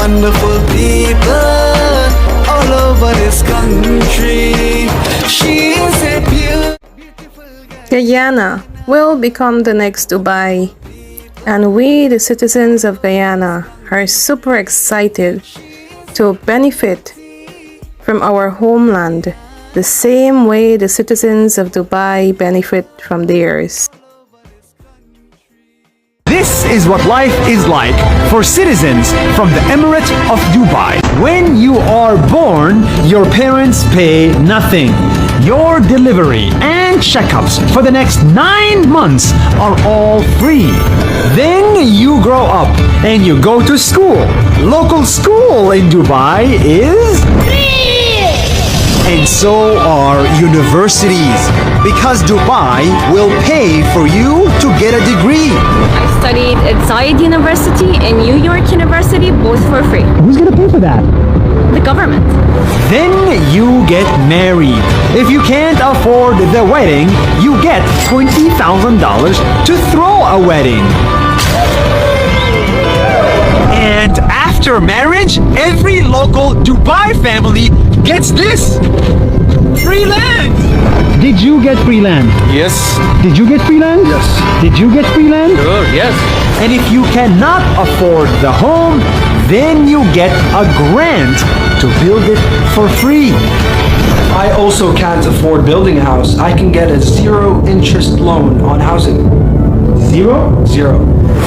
wonderful people all over this country. She is a beautiful Guyana will become the next Dubai, and we, the citizens of Guyana, are super excited to benefit from our homeland the same way the citizens of Dubai benefit from theirs. This is what life is like for citizens from the Emirate of Dubai. When you are born, your parents pay nothing. Your delivery and checkups for the next 9 months are all free. Then you grow up and you go to school. Local school in Dubai is free. And so are universities, because Dubai will pay for you to get a degree. I studied at Zayed University and New York University, both for free. Who's gonna pay for that? The government. Then you get married. If you can't afford the wedding, you get $20,000 to throw a wedding. And after marriage, every local Dubai family gets this: free land. Did you get free land? Yes. Did you get free land? Yes. Did you get free land? Sure, yes. And if you cannot afford the home, then you get a grant to build it for free. I also can't afford building a house. I can get a 0-interest loan on housing. Zero? Zero.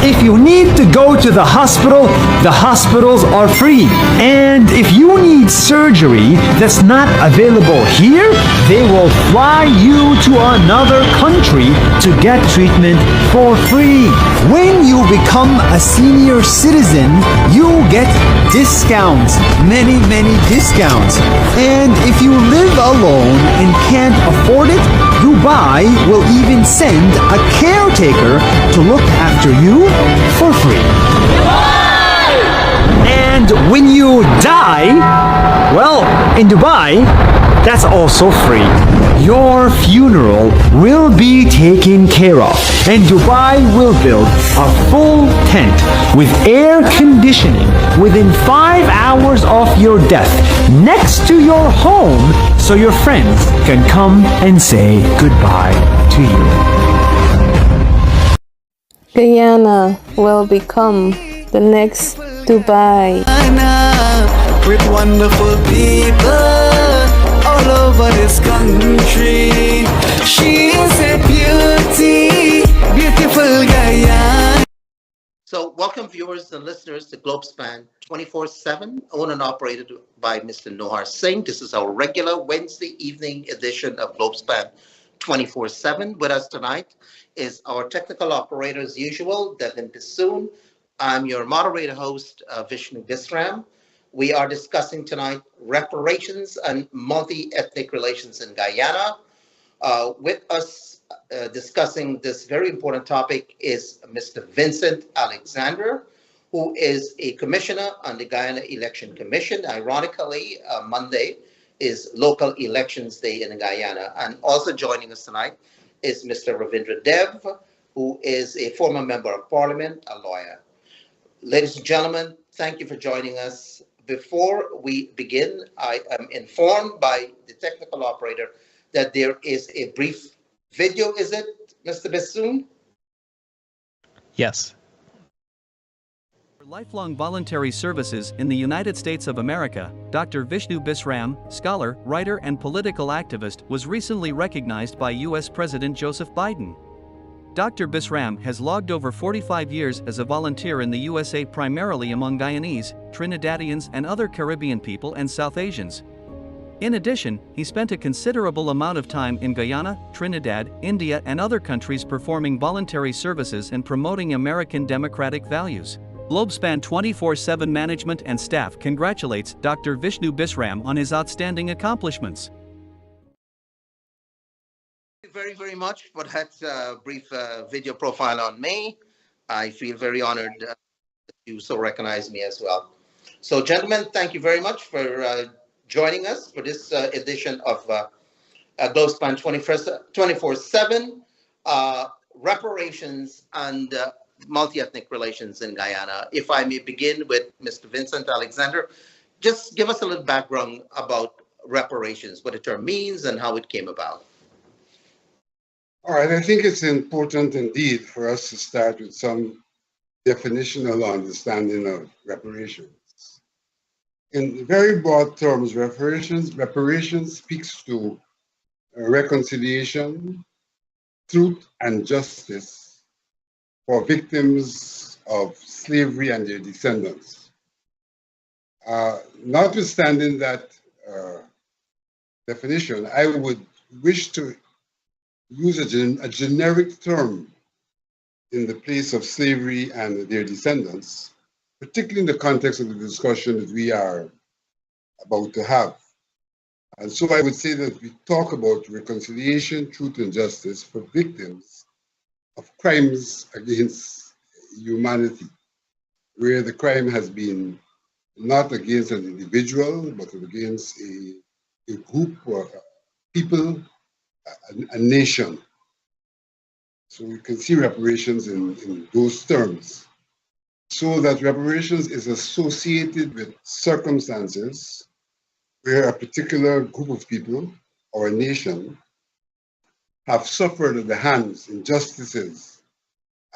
If you need to go to the hospitals are free. And if you need surgery that's not available here, they will fly you to another country to get treatment for free. When you become a senior citizen, you get discounts, many discounts. And if you live alone and can't afford it, Dubai will even send a caretaker to look after you for free. And when you die, well, in Dubai, that's also free. Your funeral will be taken care of, and Dubai will build a full tent with air conditioning within 5 hours of your death next to your home, so your friends can come and say goodbye to you. Guyana will become the next Dubai. with wonderful people all over this country. She is a beautiful Guyana. So welcome viewers and listeners to Globespan 24/7, owned and operated by Mr. Nohar Singh. This is our regular Wednesday evening edition of Globespan 24/7. With us tonight is our technical operator as usual, Bisram. I'm your moderator host, Vishnu Bisram. We are discussing tonight reparations and multi-ethnic relations in Guyana. With us discussing this very important topic is Mr. Vincent Alexander, who is a commissioner on the Guyana Election Commission. Ironically, Monday is local elections day in Guyana. And also joining us tonight is Mr. Ravindra Dev, who is a former member of parliament, a lawyer. Ladies and gentlemen, thank you for joining us. Before we begin, I am informed by the technical operator that there is a brief video, is it, Mr. Bisram? Yes. For lifelong voluntary services in the United States of America, Dr. Vishnu Bisram, scholar, writer, and political activist, was recently recognized by U.S. President Joseph Biden. Dr. Bisram has logged over 45 years as a volunteer in the USA, primarily among Guyanese, Trinidadians, and other Caribbean people and South Asians. In addition, he spent a considerable amount of time in Guyana, Trinidad, India, and other countries performing voluntary services and promoting American democratic values. Globespan 24/7 management and staff congratulates Dr. Vishnu Bisram on his outstanding accomplishments. Thank you very, very much for that brief video profile on me. I feel very honored that you so recognize me as well. So, gentlemen, thank you very much for joining us for this edition of Globespan 24/7, reparations and multi-ethnic relations in Guyana. If I may begin with Mr. Vincent Alexander, just give us a little background about reparations, what the term means and how it came about. All right, I think it's important indeed for us to start with some definitional understanding of reparations. In very broad terms, reparations speaks to reconciliation, truth, and justice for victims of slavery and their descendants. Notwithstanding that definition, I would wish to use a generic term in the place of slavery and their descendants, particularly in the context of the discussion that we are about to have. And so I would say that we talk about reconciliation, truth, and justice for victims of crimes against humanity, where the crime has been not against an individual, but against a group or people, a nation. So you can see reparations in those terms. So that reparations is associated with circumstances where a particular group of people or a nation have suffered at the hands, injustices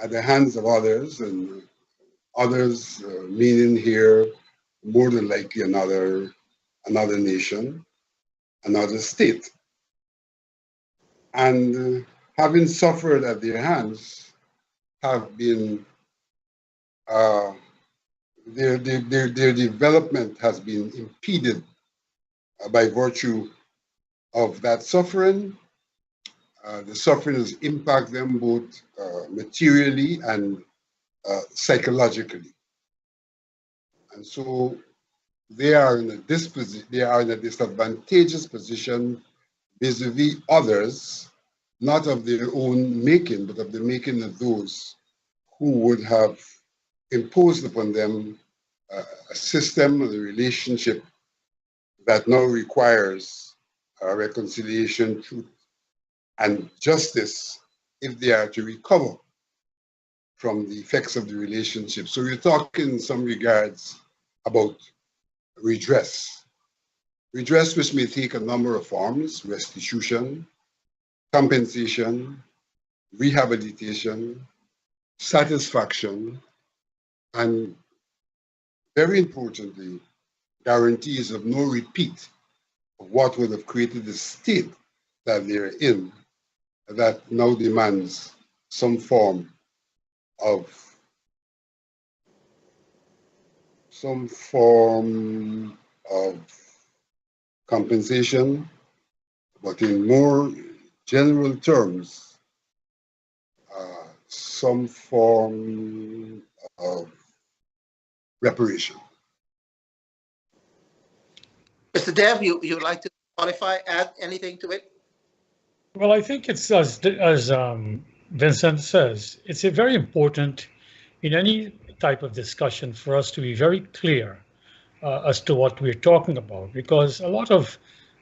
at the hands of others, and others meaning here more than likely another nation, another state. And having suffered at their hands, have been their development has been impeded by virtue of that suffering. The suffering has impacted them both materially and psychologically, and so they are in a disadvantageous position vis-a-vis others, not of their own making, but of the making of those who would have imposed upon them a system, a relationship that now requires reconciliation, truth, and justice if they are to recover from the effects of the relationship. So we're talking in some regards about redress. Redress which may take a number of forms: restitution, compensation, rehabilitation, satisfaction, and very importantly, guarantees of no repeat of what would have created the state that they're in, that now demands some form of compensation, but in more general terms, some form of reparation. Mr. Dev, you would like to qualify, add anything to it? Well, I think it's as Vincent says, it's very important in any type of discussion for us to be very clear as to what we're talking about, because a lot of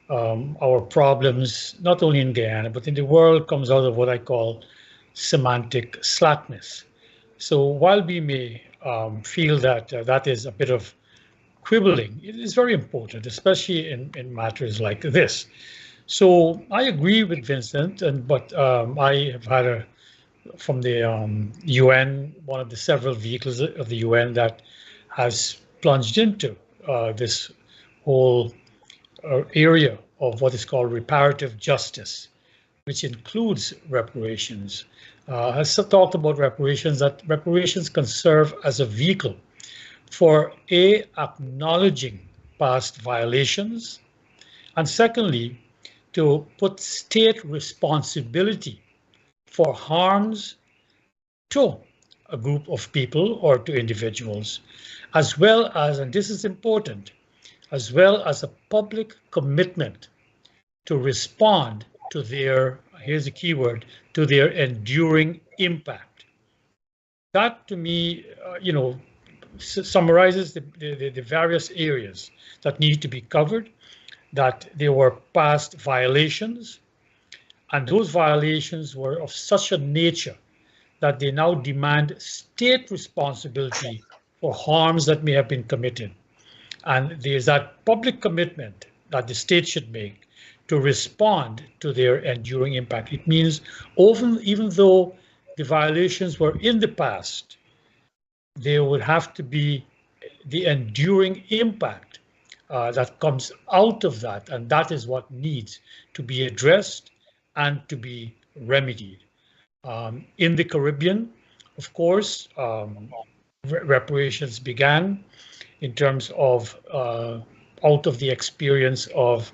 our problems, not only in Guyana, but in the world, comes out of what I call semantic slackness. So while we may feel that that is a bit of quibbling, it is very important, especially in matters like this. So I agree with Vincent, but I have had from the UN, one of the several vehicles of the UN that has plunged into this whole area of what is called reparative justice, which includes reparations. Has talked about reparations, that reparations can serve as a vehicle for acknowledging past violations, and secondly, to put state responsibility for harms to a group of people or to individuals, as well as, and this is important, as well as a public commitment to respond to their, here's the key word, to their enduring impact. That to me, summarizes the various areas that need to be covered, that there were past violations, and those violations were of such a nature that they now demand state responsibility for harms that may have been committed. And there's that public commitment that the state should make to respond to their enduring impact. It means even though the violations were in the past, there would have to be the enduring impact that comes out of that, and that is what needs to be addressed and to be remedied. In the Caribbean, of course, reparations began in terms of out of the experience of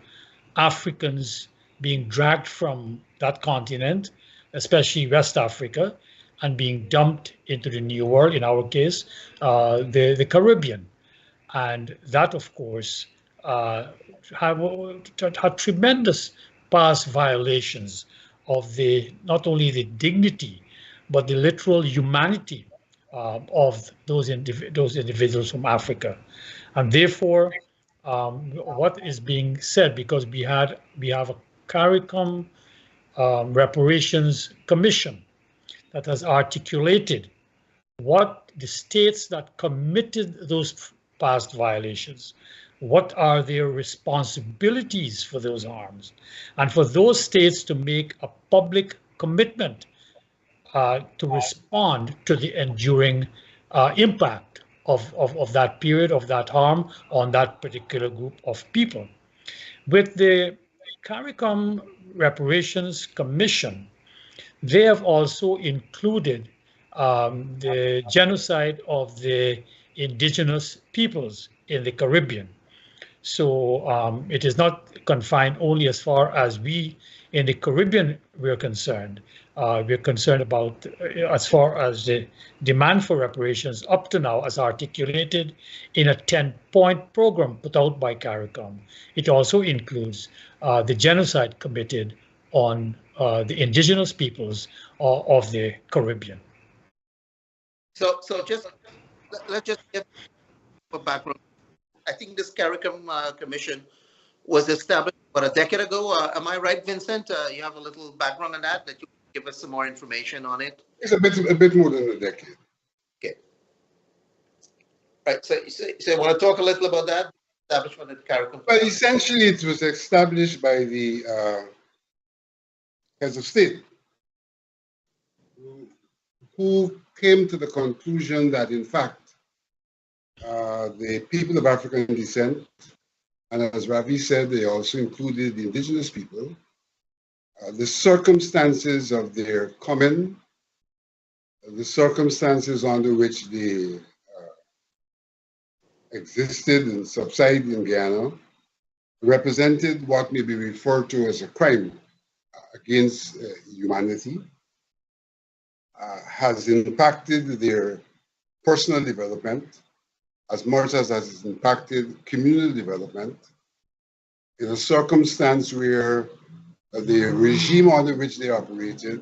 Africans being dragged from that continent, especially West Africa, and being dumped into the New World, in our case, the Caribbean. And that, of course, had tremendous past violations of not only the dignity, but the literal humanity of those individuals from Africa. And therefore, what is being said, because we have a CARICOM Reparations Commission that has articulated what the states that committed those past violations, what are their responsibilities for those harms, and for those states to make a public commitment to respond to the enduring impact of that period, of that harm on that particular group of people. With the CARICOM Reparations Commission, they have also included the genocide of the indigenous peoples in the Caribbean. So it is not confined only as far as we in the Caribbean we're concerned. We're concerned about as far as the demand for reparations up to now as articulated in a 10-point program put out by CARICOM. It also includes the genocide committed on the indigenous peoples of the Caribbean. So let's just give a background. I think this CARICOM commission was established about a decade ago. Am I right, Vincent? You have a little background on that you give us some more information on it? It's a bit more than a decade. Okay. Right. So you want to talk a little about that establishment at CARICOM? Well, essentially, it was established by the heads of state, who came to the conclusion that, in fact, the people of African descent, and as Ravi said, they also included the indigenous people, the circumstances of their coming, the circumstances under which they existed and subsided in Guyana, represented what may be referred to as a crime against humanity, has impacted their personal development as much as has impacted community development in a circumstance where the regime under which they operated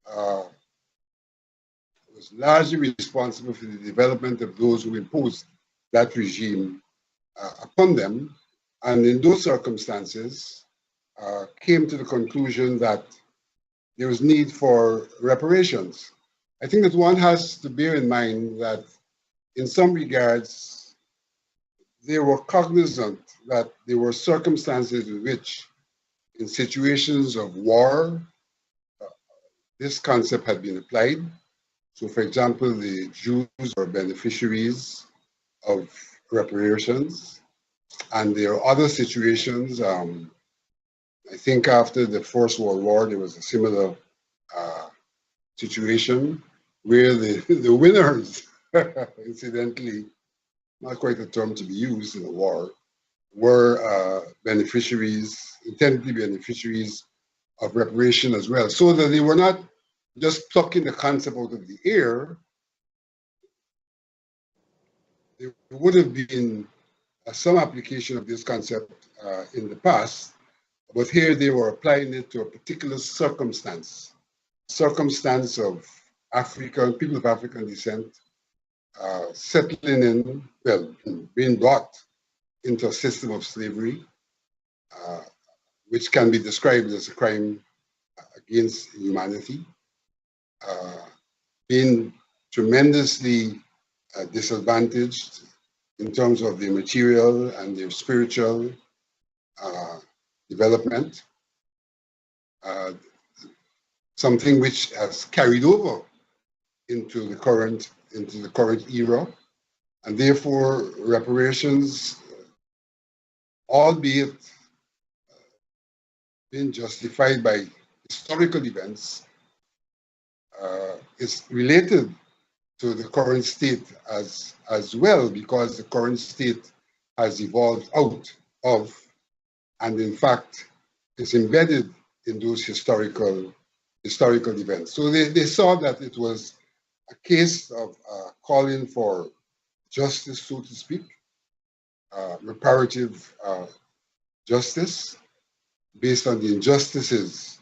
was largely responsible for the development of those who imposed that regime upon them, and in those circumstances came to the conclusion that there was need for reparations. I think that one has to bear in mind that in some regards, they were cognizant that there were circumstances in which, in situations of war, this concept had been applied. So, for example, the Jews were beneficiaries of reparations, and there are other situations. I think after the First World War, there was a similar situation where the winners, incidentally, not quite a term to be used in a war, were beneficiaries, intended to be beneficiaries of reparation as well. So that they were not just plucking the concept out of the air. There would have been some application of this concept in the past, but here they were applying it to a particular circumstance of people of African descent settling in, well, being brought into a system of slavery, which can be described as a crime against humanity. been tremendously disadvantaged in terms of their material and their spiritual development, something which has carried over into the current era, and therefore reparations, albeit being justified by historical events, is related to the current state as well, because the current state has evolved out of, and in fact is embedded in those historical events. So they saw that it was a case of calling for justice, so to speak, reparative justice based on the injustices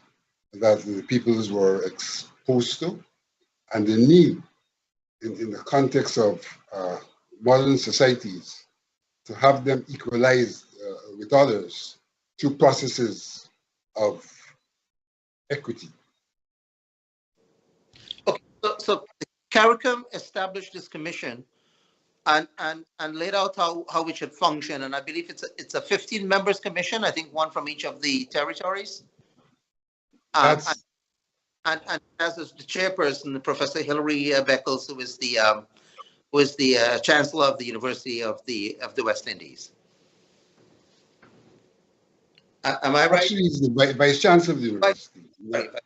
that the peoples were exposed to, and the need in the context of modern societies to have them equalized with others through processes of equity. Okay, so CARICOM established this commission and laid out how it should function, and I believe it's a 15 members commission. I think one from each of the territories. And as the chairperson, Professor Hilary Beckles, who is the chancellor of the University of the West Indies. Am I right? Actually, he's the vice chancellor of the university,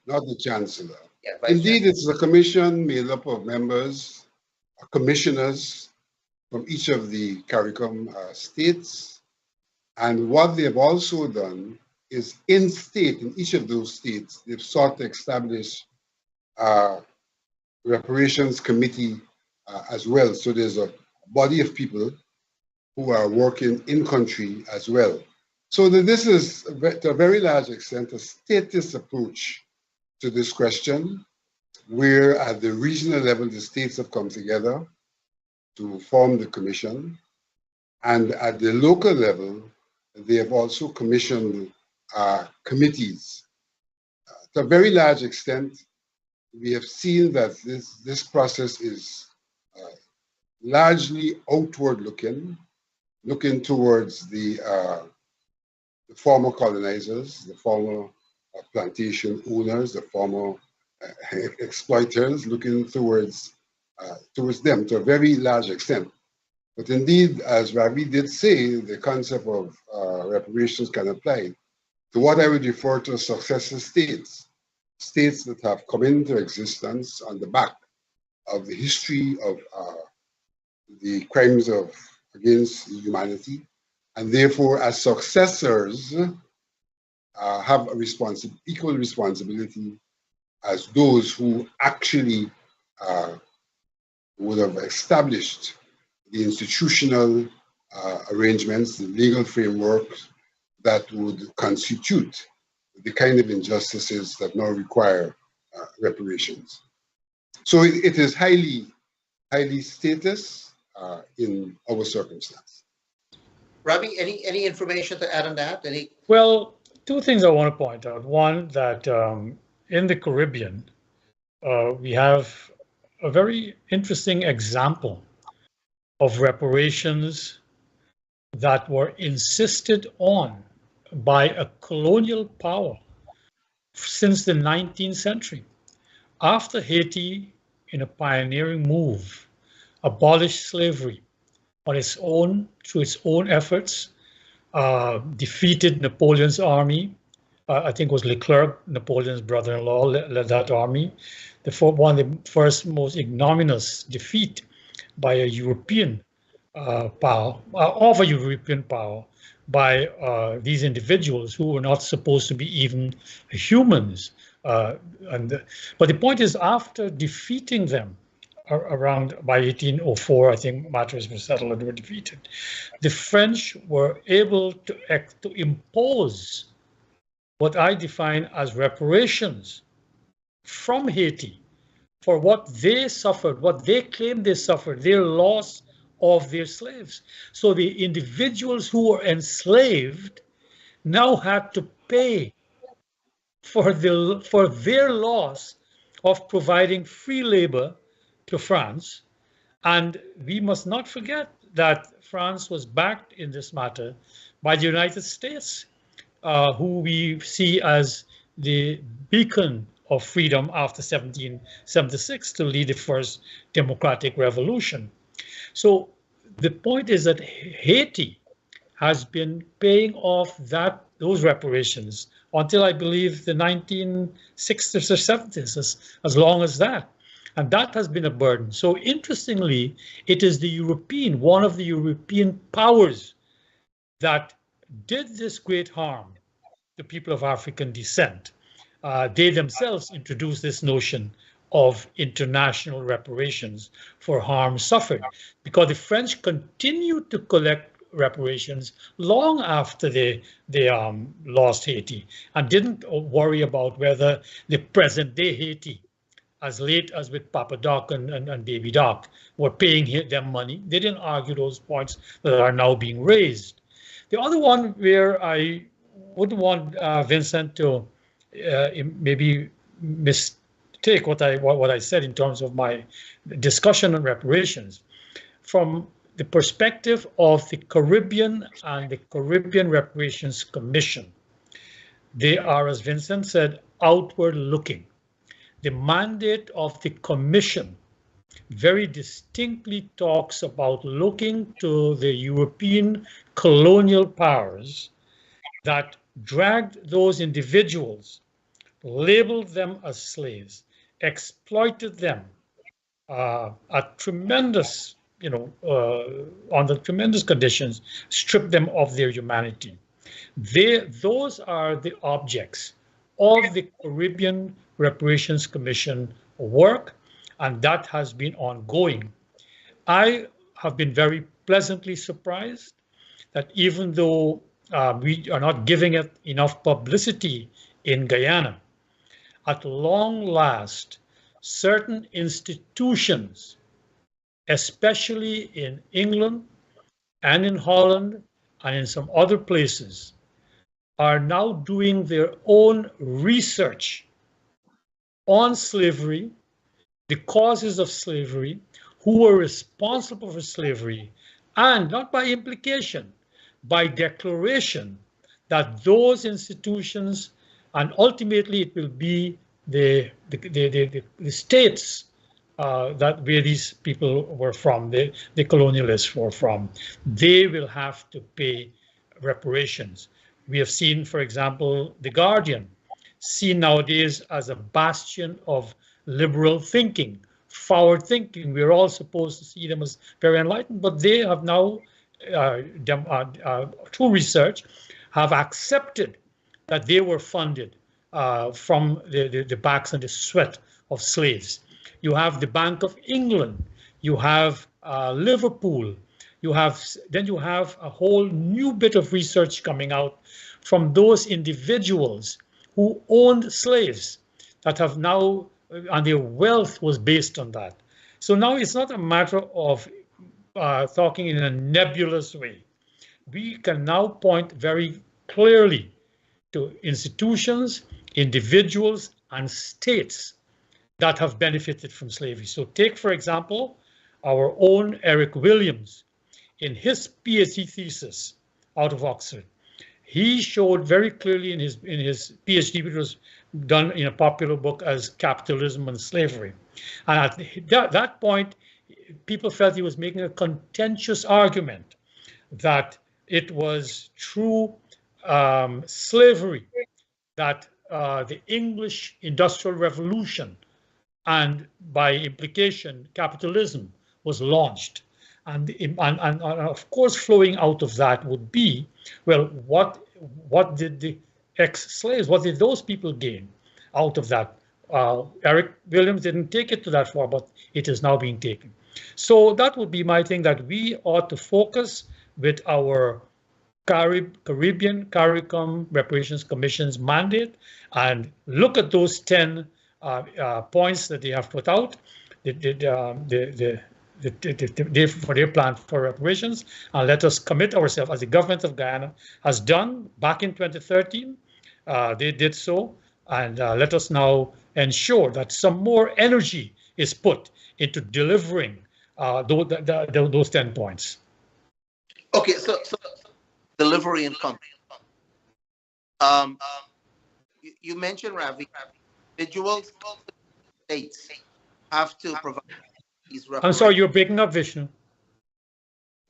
not the chancellor. Yeah, indeed, it's a commission made up of members, commissioners from each of the CARICOM states, and what they've also done is in each of those states, they've sought to establish a reparations committee as well. So there's a body of people who are working in country as well. So that this is, to a very large extent, a statist approach to this question, where at the regional level, the states have come together to form the commission. And at the local level, they have also commissioned committees. To a very large extent, we have seen that this process is largely outward looking towards the former colonizers, the former plantation owners, the former exploiters, looking towards them to a very large extent. But indeed, as Ravi did say, the concept of reparations can apply to what I would refer to as successor states, states that have come into existence on the back of the history of the crimes against humanity, and therefore as successors have a equal responsibility as those who actually would have established the institutional arrangements, the legal framework that would constitute the kind of injustices that now require reparations. So it is highly statist in our circumstance. Ravi, any information to add on that? Well, two things I want to point out. One, that in the Caribbean, we have a very interesting example of reparations that were insisted on by a colonial power since the 19th century. After Haiti, in a pioneering move, abolished slavery on its own, through its own efforts, defeated Napoleon's army. I think it was Leclerc, Napoleon's brother-in-law, led that army. One of the first most ignominious defeat by a European power, of a European power, by these individuals who were not supposed to be even humans. But the point is, after defeating them around by 1804, I think matters were settled and were defeated, the French were able to impose what I define as reparations from Haiti for what they suffered, what they claimed they suffered, their loss of their slaves. So the individuals who were enslaved now had to pay for their loss of providing free labor to France. And we must not forget that France was backed in this matter by the United States, who we see as the beacon of freedom after 1776 to lead the first democratic revolution. So the point is that Haiti has been paying off those reparations until I believe the 1960s or 70s, as long as that. And that has been a burden. So interestingly, it is one of the European powers that did this great harm to people of African descent. They themselves introduced this notion of international reparations for harm suffered, because the French continued to collect reparations long after they lost Haiti, and didn't worry about whether the present day Haiti, as late as with Papa Doc and Baby Doc, were paying them money. They didn't argue those points that are now being raised. The other one where I wouldn't want Vincent to maybe mistake what I said in terms of my discussion on reparations, from the perspective of the Caribbean and the Caribbean Reparations Commission. They are, as Vincent said, outward looking. The mandate of the commission very distinctly talks about looking to the European colonial powers that dragged those individuals, labeled them as slaves, exploited them at tremendous, under tremendous conditions, stripped them of their humanity. Those are the objects of the Caribbean Reparations Commission work, and that has been ongoing. I have been very pleasantly surprised that even though we are not giving it enough publicity in Guyana, at long last, certain institutions, especially in England and in Holland and in some other places, are now doing their own research on slavery, the causes of slavery, who were responsible for slavery, and not by implication, by declaration, that those institutions, and ultimately it will be the states that where these people were from, the colonialists were from, they will have to pay reparations. We have seen, for example, The Guardian, seen nowadays as a bastion of liberal thinking, forward thinking. We're all supposed to see them as very enlightened, but they have now, through research, have accepted that they were funded from the backs and the sweat of slaves. You have the Bank of England, you have Liverpool, you have a whole new bit of research coming out from those individuals who owned slaves that have now, and their wealth was based on that. So now it's not a matter of talking in a nebulous way. We can now point very clearly to institutions, individuals, and states that have benefited from slavery. So take, for example, our own Eric Williams. In his PhD thesis out of Oxford, he showed very clearly in his PhD, which was done in a popular book as Capitalism and Slavery. And at that point, people felt he was making a contentious argument that it was through slavery that the English Industrial Revolution, and by implication, capitalism, was launched. And of course, flowing out of that would be, well, what did the ex-slaves, what did those people gain out of that? Eric Williams didn't take it to that far, but it is now being taken. So that would be my thing, that we ought to focus with our Caribbean CARICOM Reparations Commission's mandate and look at those 10 points that they have put out, for their plan for reparations, and let us commit ourselves, as the government of Guyana has done back in 2013. They did so, and let us now ensure that some more energy is put into delivering those 10 points. Okay, so delivery and content. You mentioned, Ravi, individuals, states have to provide these reparations. I'm sorry, you're breaking up, Vishnu.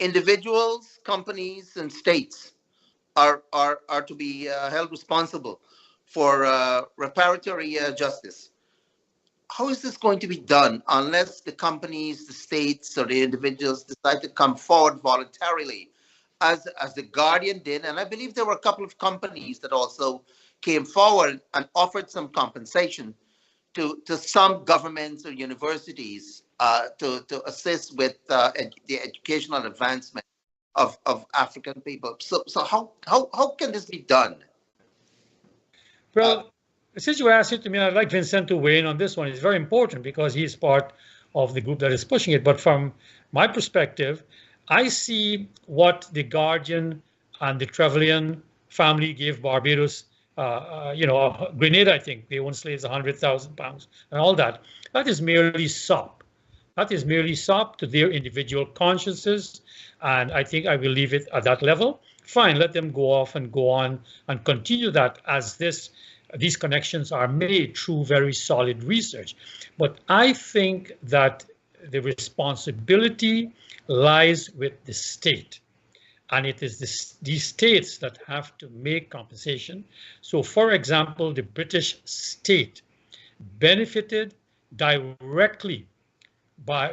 Individuals, companies, and states are to be held responsible for reparatory justice. How is this going to be done unless the companies, the states, or the individuals decide to come forward voluntarily, as the Guardian did? And I believe there were a couple of companies that also came forward and offered some compensation to some governments or universities to assist with the educational advancement of African people. So how can this be done? Well, since you asked it to me, I'd like Vincent to weigh in on this one. It's very important because he's part of the group that is pushing it. But from my perspective, I see what the Guardian and the Trevelyan family gave Barbados, Grenada, I think, they own slaves, £100,000 and all that. That is merely sop. That is merely sop to their individual consciences. And I think I will leave it at that level. Fine, let them go off and go on and continue that as these connections are made through very solid research. But I think that the responsibility lies with the state. And it is these states that have to make compensation. So, for example, the British state benefited directly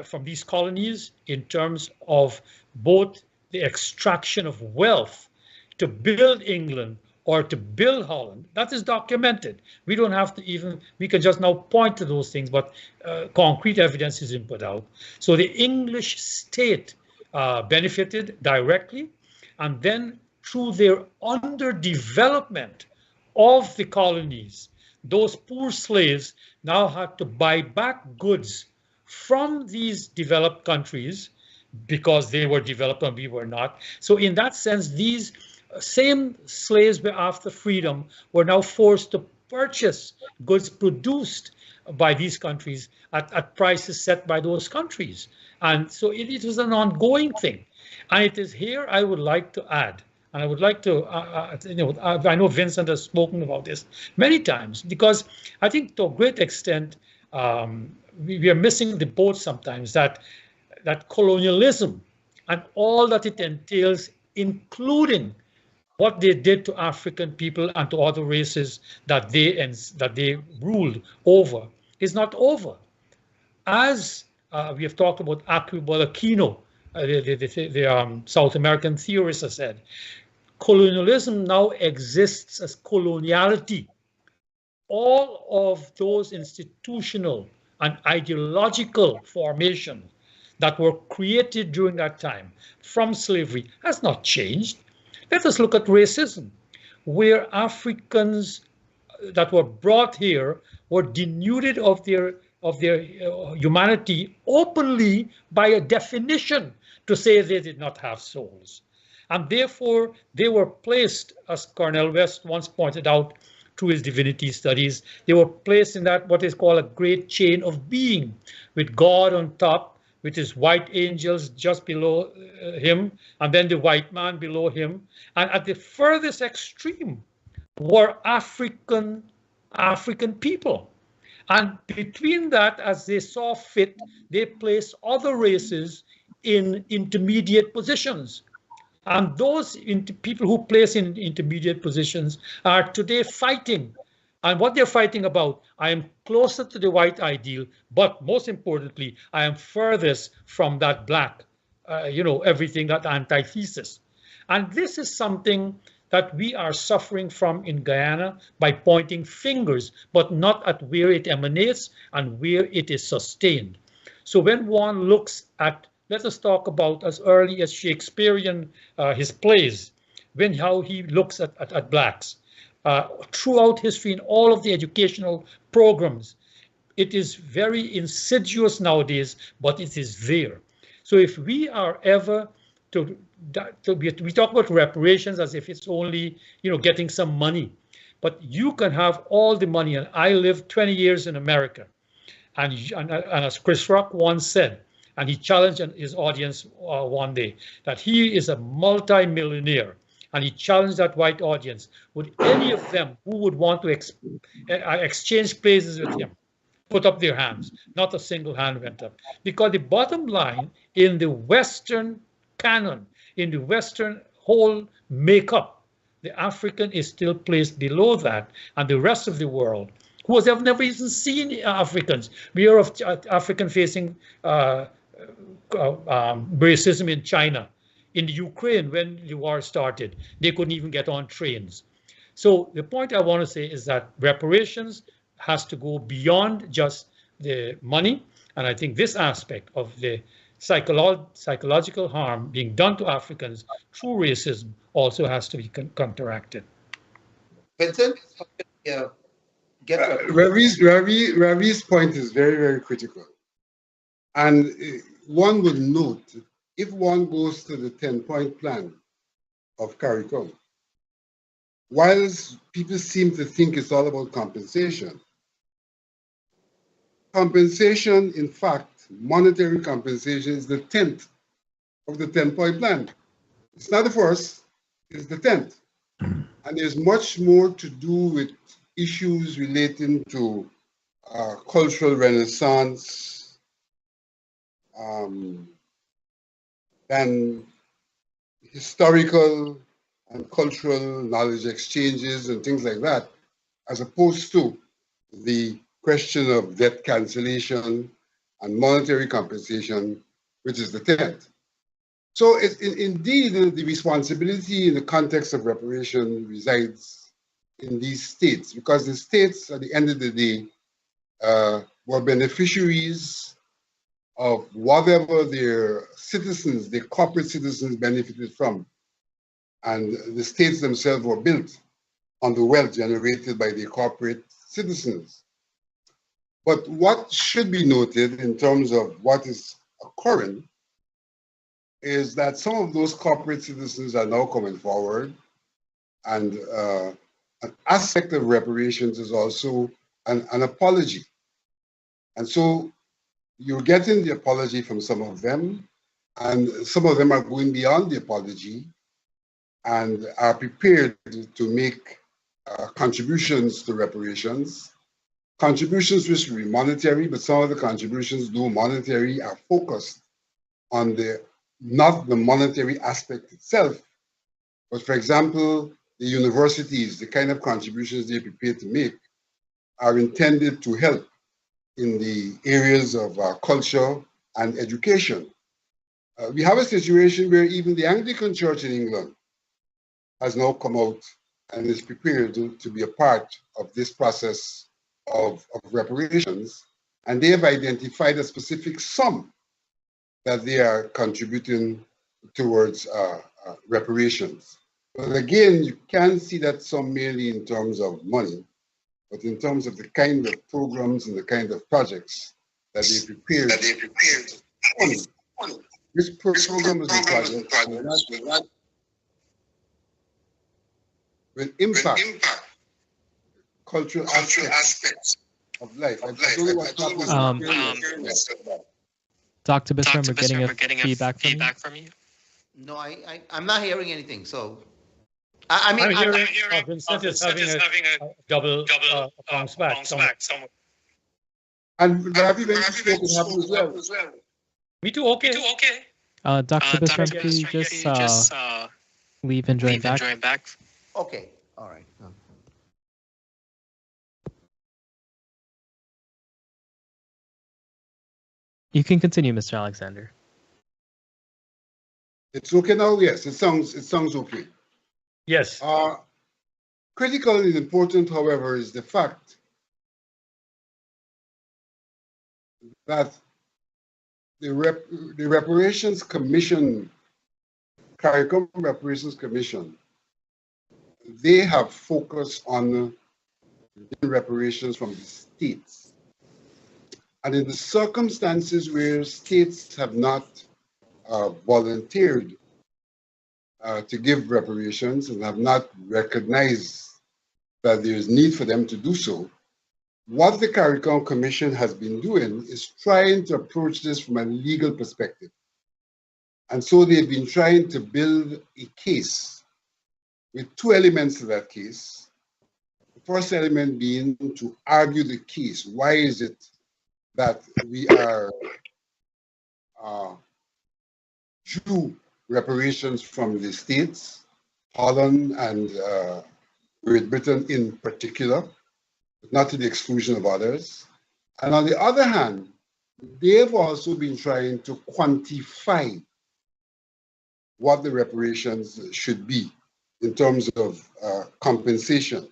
from these colonies in terms of both the extraction of wealth to build England or to build Holland. That is documented. We don't have to we can just now point to those things, but concrete evidence is put out. So the English state benefited directly, and then through their underdevelopment of the colonies, those poor slaves now had to buy back goods from these developed countries because they were developed and we were not. So in that sense, these same slaves after freedom were now forced to purchase goods produced by these countries at prices set by those countries. And so it was an ongoing thing. And it is here I would like to add, and I would like to, I know Vincent has spoken about this many times, because I think to a great extent, we are missing the boat sometimes, that colonialism and all that it entails, including what they did to African people and to other races that they ruled over, is not over. As we have talked about Aquino, the South American theorist, has said, colonialism now exists as coloniality. All of those institutional and ideological formations that were created during that time from slavery has not changed. Let us look at racism, where Africans that were brought here were denuded of their humanity openly by a definition to say they did not have souls. And therefore, they were placed, as Cornel West once pointed out through his divinity studies, they were placed in that what is called a great chain of being, with God on top, with his white angels just below him, and then the white man below him. And at the furthest extreme were African people. And between that, as they saw fit, they placed other races in intermediate positions. And those people who place in intermediate positions are today fighting. And what they're fighting about, I am closer to the white ideal, but most importantly, I am furthest from that black, everything, that antithesis. And this is something that we are suffering from in Guyana by pointing fingers, but not at where it emanates and where it is sustained. So when one looks at, let us talk about as early as Shakespearean, his plays, how he looks at blacks. Throughout history, in all of the educational programs, it is very insidious nowadays, but it is there. So if we are ever we talk about reparations as if it's only, getting some money, but you can have all the money. And I lived 20 years in America, And as Chris Rock once said, and he challenged his audience one day, that he is a multi-millionaire. And he challenged that white audience. Would any of them who would want to exchange places with him put up their hands? Not a single hand went up. Because the bottom line, in the Western canon, in the Western whole makeup, the African is still placed below that, and the rest of the world, who has never even seen Africans. We are of African facing racism in China. In the Ukraine, when the war started, they couldn't even get on trains. So the point I want to say is that reparations has to go beyond just the money. And I think this aspect of the psychological harm being done to Africans through racism also has to be counteracted. Vincent? Ravi's point is very, very critical. And one would note, if one goes to the 10-point plan of CARICOM, whilst people seem to think it's all about compensation, in fact, monetary compensation is the 10th of the 10-point plan. It's not the first, it's the 10th. And there's much more to do with issues relating to cultural renaissance, than historical and cultural knowledge exchanges and things like that, as opposed to the question of debt cancellation and monetary compensation, which is the 10th. So indeed, the responsibility in the context of reparation resides in these states, because the states, at the end of the day, were beneficiaries of whatever their citizens, their corporate citizens, benefited from. And the states themselves were built on the wealth generated by their corporate citizens. But what should be noted in terms of what is occurring is that some of those corporate citizens are now coming forward, and an aspect of reparations is also an apology. And so you're getting the apology from some of them, and some of them are going beyond the apology and are prepared to make contributions to reparations. Contributions which will be monetary, but some of the contributions, though monetary, are focused on not the monetary aspect itself, but for example, the universities, the kind of contributions they're prepared to make are intended to help in the areas of culture and education. We have a situation where even the Anglican Church in England has now come out and is prepared to be a part of this process of reparations, and they have identified a specific sum that they are contributing towards reparations. But again, you can see that sum merely in terms of money, but in terms of the kind of programs and the kind of projects that they prepared. This program is a project will impact cultural aspects of life. Dr. Bisram, we're getting feedback from you. No, I'm not hearing anything. So, I mean, I'm hearing Vincent is having a double bounce back. And Ravi, when you spoke, it happened as well. Me too, okay. Dr. Bisram, could you just leave and join back? Okay, all right. You can continue, Mr. Alexander. It's okay now? Yes, it sounds okay. Yes. Critical and important, however, is the fact that the Reparations Commission, CARICOM Reparations Commission, they have focused on reparations from the states. And in the circumstances where states have not volunteered to give reparations and have not recognized that there is need for them to do so, what the CARICOM Commission has been doing is trying to approach this from a legal perspective. And so they've been trying to build a case with two elements to that case. The first element being to argue the case. Why is it that we are due reparations from the states, Holland and Great Britain in particular, but not to the exclusion of others. And on the other hand, they've also been trying to quantify what the reparations should be in terms of compensation.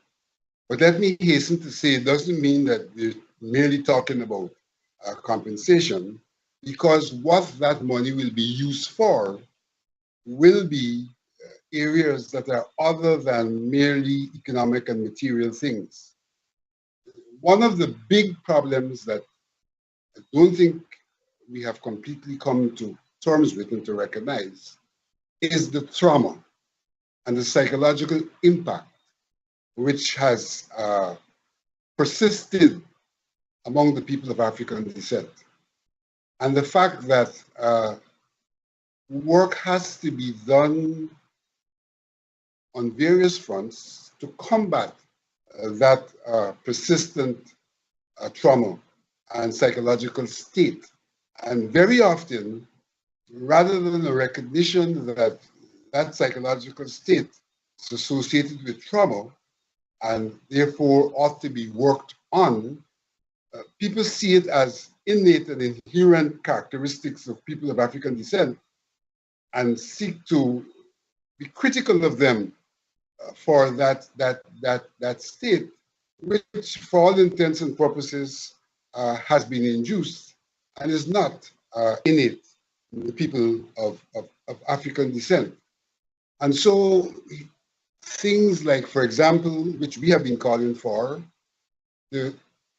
But let me hasten to say it doesn't mean that they're merely talking about compensation, because what that money will be used for will be areas that are other than merely economic and material things. One of the big problems that I don't think we have completely come to terms with and to recognize is the trauma and the psychological impact which has persisted among the people of African descent. And the fact that work has to be done on various fronts to combat that persistent trauma and psychological state. And very often, rather than a recognition that that psychological state is associated with trauma and therefore ought to be worked on, people see it as innate and inherent characteristics of people of African descent and seek to be critical of them for that state, which for all intents and purposes has been induced and is not innate in the people of African descent. And so things like, for example, which we have been calling for, the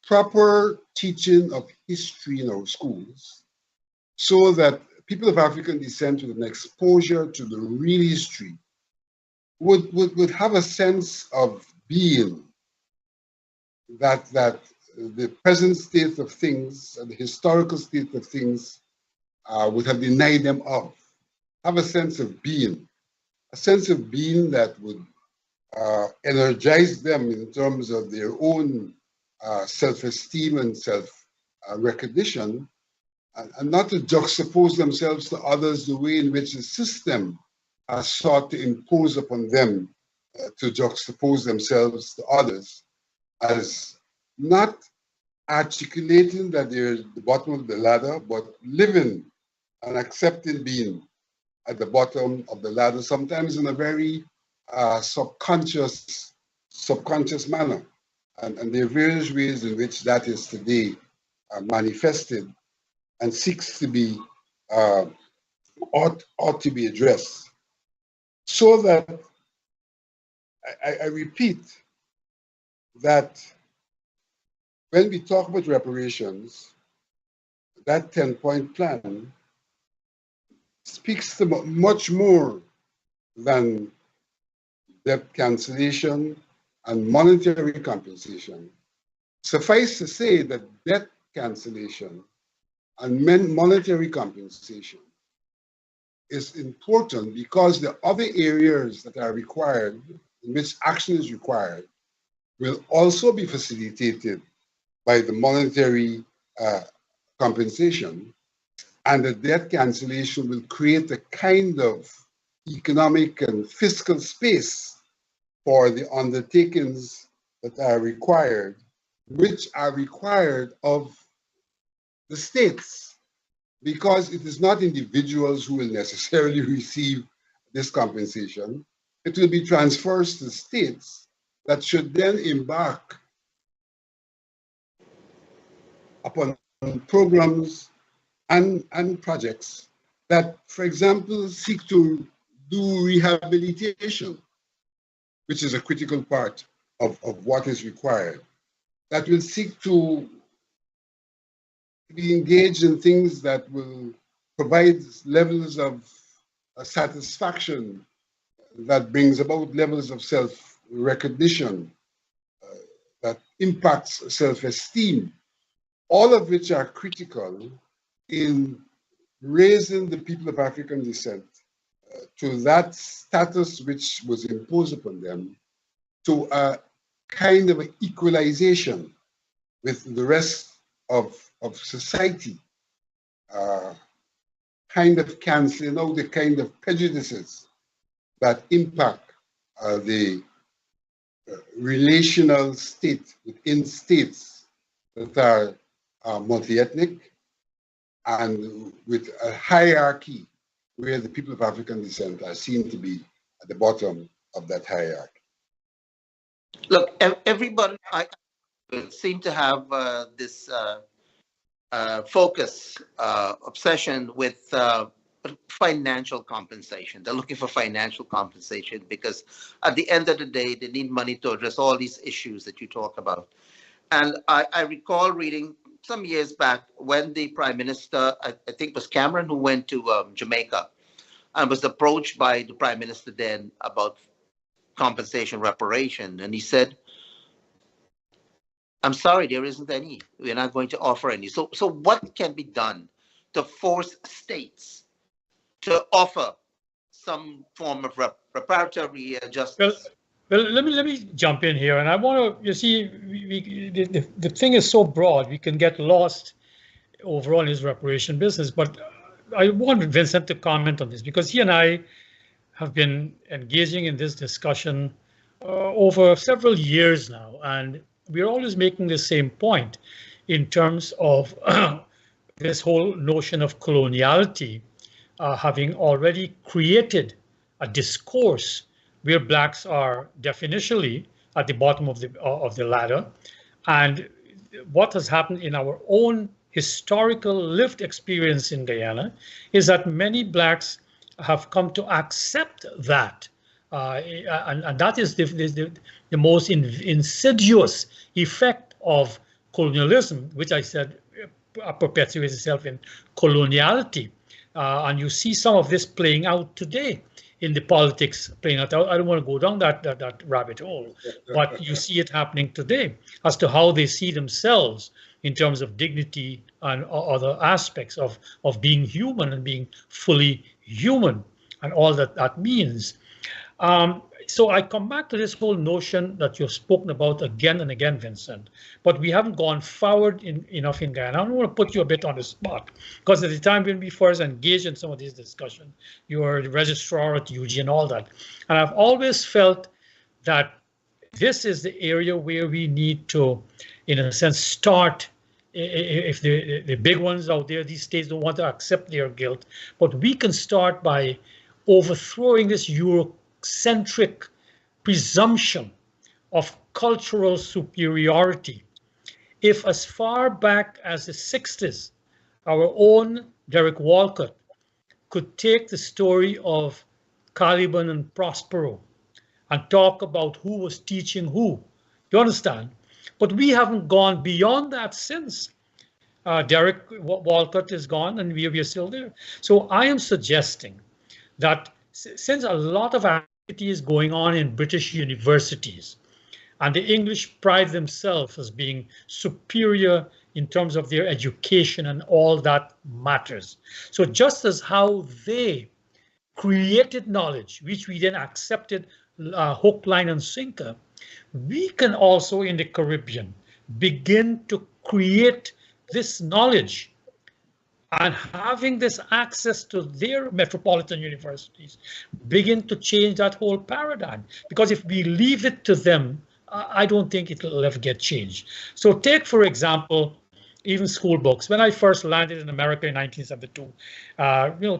proper teaching of history in our schools, so that people of African descent with an exposure to the real history would have a sense of being that the present state of things and the historical state of things would have denied them of. Have a sense of being that would energize them in terms of their own self-esteem and self-recognition, and not to juxtapose themselves to others the way in which the system has sought to impose upon them to juxtapose themselves to others, as not articulating that they're at the bottom of the ladder, but living and accepting being at the bottom of the ladder, sometimes in a very subconscious manner. And there are various ways in which that is today manifested and seeks to be, ought to be addressed. So that, I repeat, that when we talk about reparations, that 10-point plan speaks to much more than debt cancellation and monetary compensation. Suffice to say that debt cancellation and monetary compensation is important because the other areas that are required, in which action is required, will also be facilitated by the monetary compensation, and the debt cancellation will create a kind of economic and fiscal space for the undertakings that are required, which are required of the states, because it is not individuals who will necessarily receive this compensation. It will be transferred to states that should then embark upon programs and projects that, for example, seek to do rehabilitation, which is a critical part of what is required, that will seek to be engaged in things that will provide levels of satisfaction that brings about levels of self-recognition, that impacts self-esteem, all of which are critical in raising the people of African descent to that status which was imposed upon them, to a kind of equalization with the rest of society, kind of canceling out the kind of prejudices that impact the relational state within states that are multi-ethnic and with a hierarchy where the people of African descent are seen to be at the bottom of that hierarchy. Look, everybody seem to have this focus, obsession with financial compensation. They're looking for financial compensation because at the end of the day, they need money to address all these issues that you talk about. And I recall reading some years back when the Prime Minister, I think it was Cameron, who went to Jamaica and was approached by the Prime Minister then about compensation reparation. And he said, I'm sorry, there isn't any. We're not going to offer any. So what can be done to force states to offer some form of reparatory justice? Well, let me jump in here, and I want to. You see, the thing is so broad, we can get lost overall in his reparation business. But I want Vincent to comment on this because he and I have been engaging in this discussion over several years now, and we're always making the same point in terms of this whole notion of coloniality having already created a discourse where blacks are definitionally at the bottom of the ladder, and what has happened in our own historical lived experience in Guyana is that many blacks have come to accept that, and that is the most insidious effect of colonialism, which I said perpetuates itself in coloniality, and you see some of this playing out today in the politics playing out. I don't want to go down that rabbit hole, but you see it happening today as to how they see themselves in terms of dignity and other aspects of being human and being fully human and all that means. So I come back to this whole notion that you've spoken about again and again, Vincent, but we haven't gone forward enough in Guyana. I don't want to put you a bit on the spot because at the time when we first engaged in some of these discussions, you were the registrar at UG and all that. And I've always felt that this is the area where we need to, in a sense, start. If the big ones out there, these states don't want to accept their guilt, but we can start by overthrowing this Eurocentric presumption of cultural superiority. If as far back as the 60s, our own Derek Walcott could take the story of Caliban and Prospero and talk about who was teaching who, you understand? But we haven't gone beyond that since. Derek Walcott is gone and we are still there. So I am suggesting that since a lot of activity is going on in British universities and the English pride themselves as being superior in terms of their education and all that matters. So just as how they created knowledge, which we then accepted hook, line, and sinker, we can also in the Caribbean begin to create this knowledge and having this access to their metropolitan universities, begin to change that whole paradigm. Because if we leave it to them, I don't think it will ever get changed. So take, for example, even school books. When I first landed in America in 1972,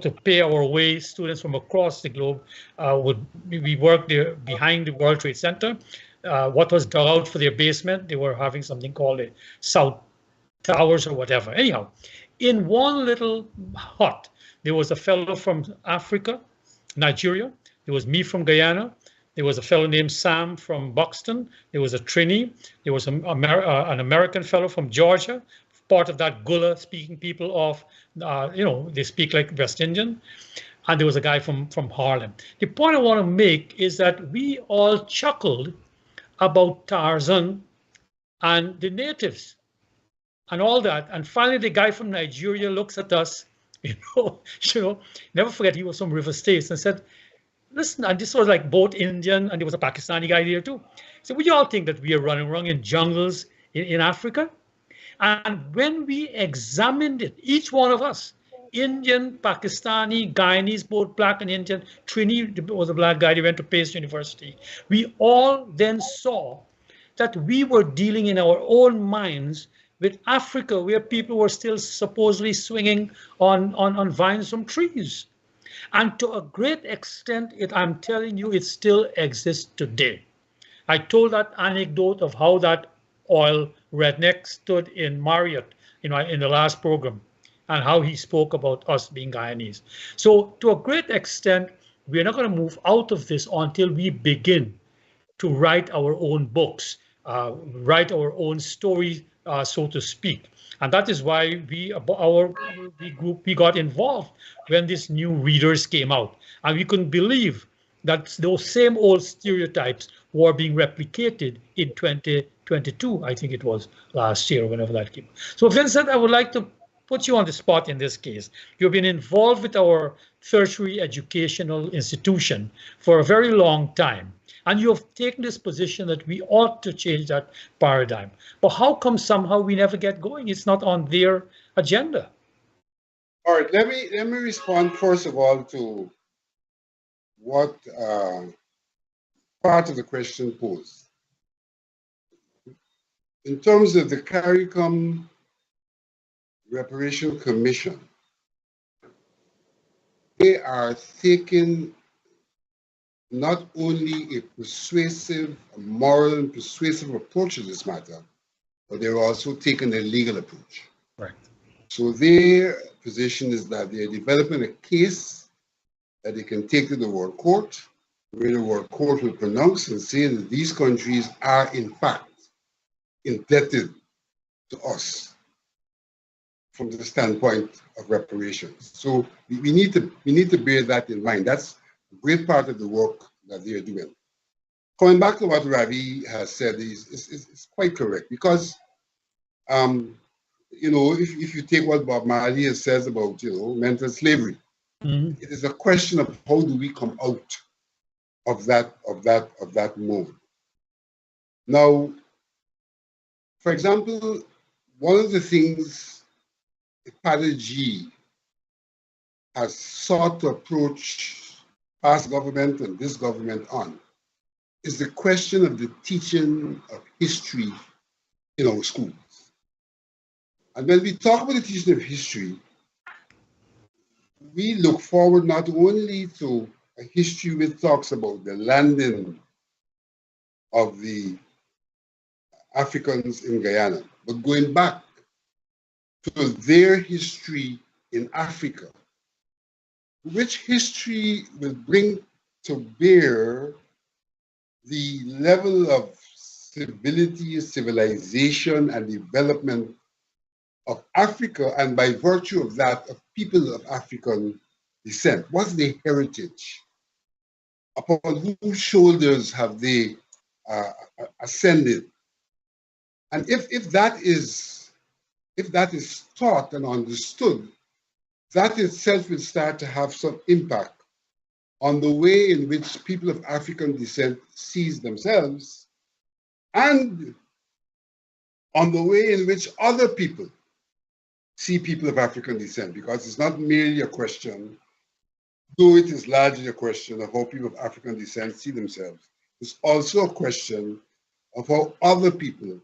to pay our way, students from across the globe we worked there behind the World Trade Center. What was dug out for their basement, they were having something called a South Towers or whatever. Anyhow, in one little hut, there was a fellow from Africa, Nigeria. There was me from Guyana. There was a fellow named Sam from Buxton. There was a Trini. There was an American fellow from Georgia, part of that Gullah-speaking people of, they speak like West Indian. And there was a guy from Harlem. The point I want to make is that we all chuckled about Tarzan and the natives and all that. And finally, the guy from Nigeria looks at us, never forget he was from River States, and said, listen, and this was like both Indian and there was a Pakistani guy there too. So we all think that we are running around in jungles in Africa. And when we examined it, each one of us, Indian, Pakistani, Guyanese, both black and Indian, Trini was a black guy, he went to Pace University. We all then saw that we were dealing in our own minds with Africa, where people were still supposedly swinging on vines from trees. And to a great extent, I'm telling you, it still exists today. I told that anecdote of how that oil redneck stood in Marriott, in the last program, and how he spoke about us being Guyanese. So to a great extent, we're not going to move out of this until we begin to write our own books, write our own stories, so to speak. And that is why we got involved when these new readers came out. And we couldn't believe that those same old stereotypes were being replicated in 2022, I think it was last year, whenever that came. So Vincent, I would like to put you on the spot in this case. You've been involved with our tertiary educational institution for a very long time. And you have taken this position that we ought to change that paradigm. But how come somehow we never get going? It's not on their agenda. All right, let me respond first of all to what part of the question posed. In terms of the CARICOM Reparation Commission, they are taking not only a persuasive, a moral and persuasive approach to this matter, but they're also taking a legal approach. Right. So their position is that they're developing a case that they can take to the World Court, where the World Court will pronounce and say that these countries are in fact indebted to us from the standpoint of reparations. So we need to bear that in mind. That's a great part of the work that they are doing. Coming back to what Ravi has said, is quite correct, because if you take what Bob Marley says about mental slavery, it is a question of how do we come out of that mode. Now, for example, one of the things Padre G has sought to approach past government and this government on is the question of the teaching of history in our schools. And when we talk about the teaching of history, we look forward not only to a history which talks about the landing of the Africans in Guyana, but going back to their history in Africa, which history will bring to bear the level of civility, civilization, and development of Africa, and by virtue of that, of people of African descent. What's their heritage? Upon whose shoulders have they ascended? And if that is taught and understood, that itself will start to have some impact on the way in which people of African descent sees themselves, and on the way in which other people see people of African descent, because it's not merely a question, though it is largely a question of how people of African descent see themselves. It's also a question of how other people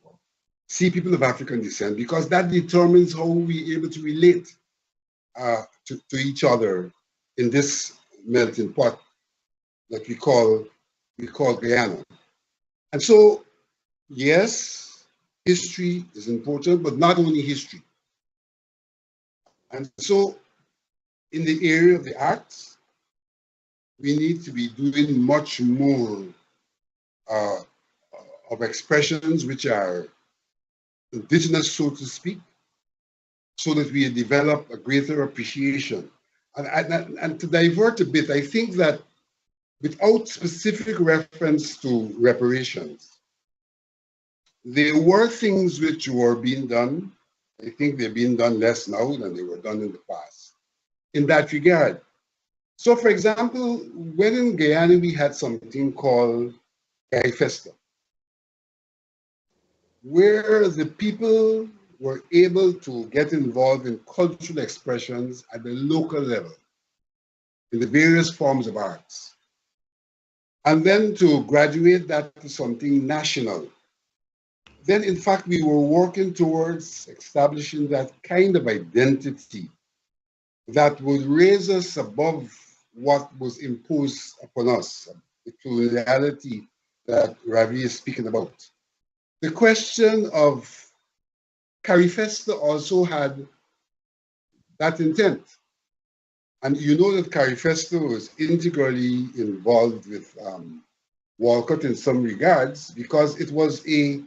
see people of African descent, because that determines how we're able to relate to each other in this melting pot that we call Guyana. And so, yes, history is important, but not only history. And so, in the area of the arts, we need to be doing much more of expressions which are indigenous, so to speak, so that we develop a greater appreciation. And to divert a bit, I think that without specific reference to reparations, there were things which were being done. I think they're being done less now than they were done in the past in that regard. So, for example, when in Guyana we had something called CARICOM, where the people were able to get involved in cultural expressions at the local level, in the various forms of arts, and then to graduate that to something national. Then, in fact, we were working towards establishing that kind of identity that would raise us above what was imposed upon us, the coloniality that Ravi is speaking about. The question of CARICOM also had that intent. And you know that CARICOM was integrally involved with Walcott in some regards, because it was a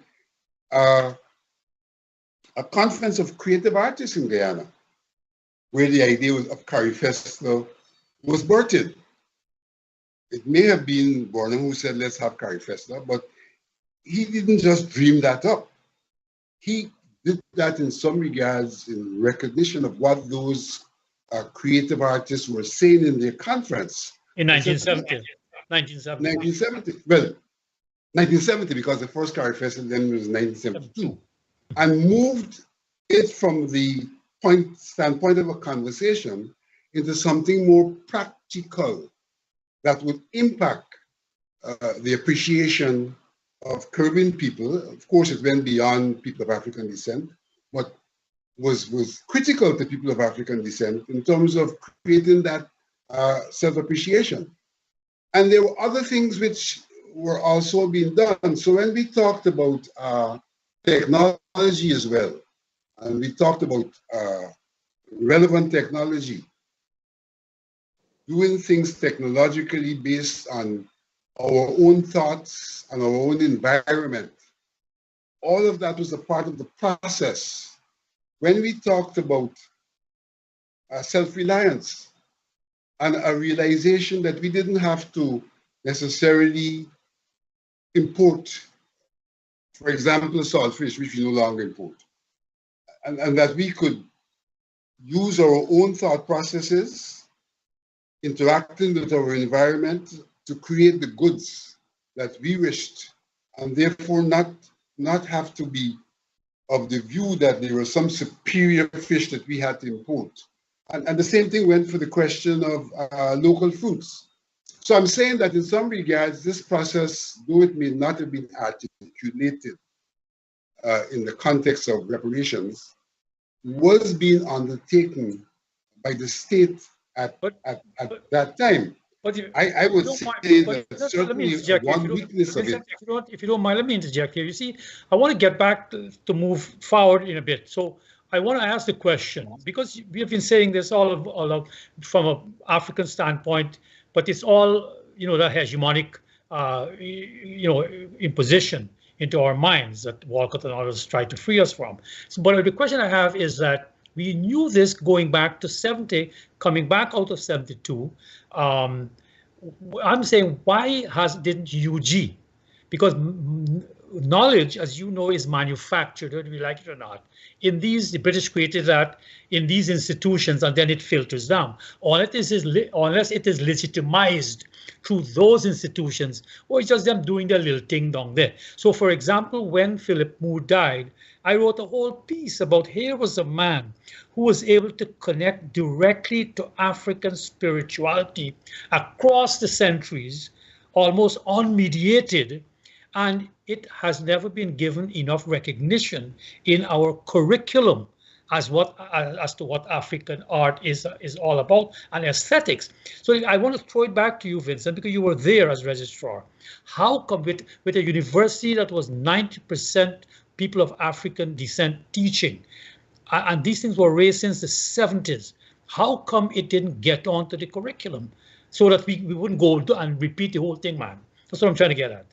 conference of creative artists in Guyana, where the idea of CARICOM was birthed. It may have been Burnham who said, let's have CARICOM, but he didn't just dream that up. He did that in some regards in recognition of what those creative artists were saying in their conference. In 1970. 1970. Well, 1970, because the first CARICOM then was 1972, and moved it from the standpoint of a conversation into something more practical that would impact the appreciation of Caribbean people. Of course, it went beyond people of African descent, but was critical to people of African descent in terms of creating that self-appreciation. And there were other things which were also being done. So when we talked about technology as well, and we talked about relevant technology, doing things technologically based on our own thoughts and our own environment, all of that was a part of the process. When we talked about self-reliance and a realization that we didn't have to necessarily import, for example, saltfish, which we no longer import, and that we could use our own thought processes, interacting with our environment to create the goods that we wished, and therefore not have to be of the view that there was some superior fish that we had to import. And the same thing went for the question of local fruits. So I'm saying that in some regards, this process, though it may not have been articulated in the context of reparations, was being undertaken by the state at that time. I would say that certainly one weakness of it. If you don't mind, let me interject here. You see, I want to get back to move forward in a bit. So I want to ask the question, because we have been saying this all from an African standpoint, but it's all, the hegemonic, imposition into our minds that Walcott and others tried to free us from. So, but the question I have is that we knew this going back to 70, coming back out of 72. I'm saying, why didn't UG? Because knowledge, as you know, is manufactured, whether we like it or not. The British created that in these institutions, and then it filters down. Unless it is legitimized through those institutions, or it's just them doing their little thing down there. So, for example, when Philip Moore died, I wrote a whole piece about here was a man who was able to connect directly to African spirituality across the centuries, almost unmediated, and it has never been given enough recognition in our curriculum as to what African art is all about, and aesthetics. So I want to throw it back to you, Vincent, because you were there as registrar. How come with a university that was 90% people of African descent teaching, and these things were raised since the 70s, how come it didn't get onto the curriculum so that we wouldn't go and repeat the whole thing, man? That's what I'm trying to get at.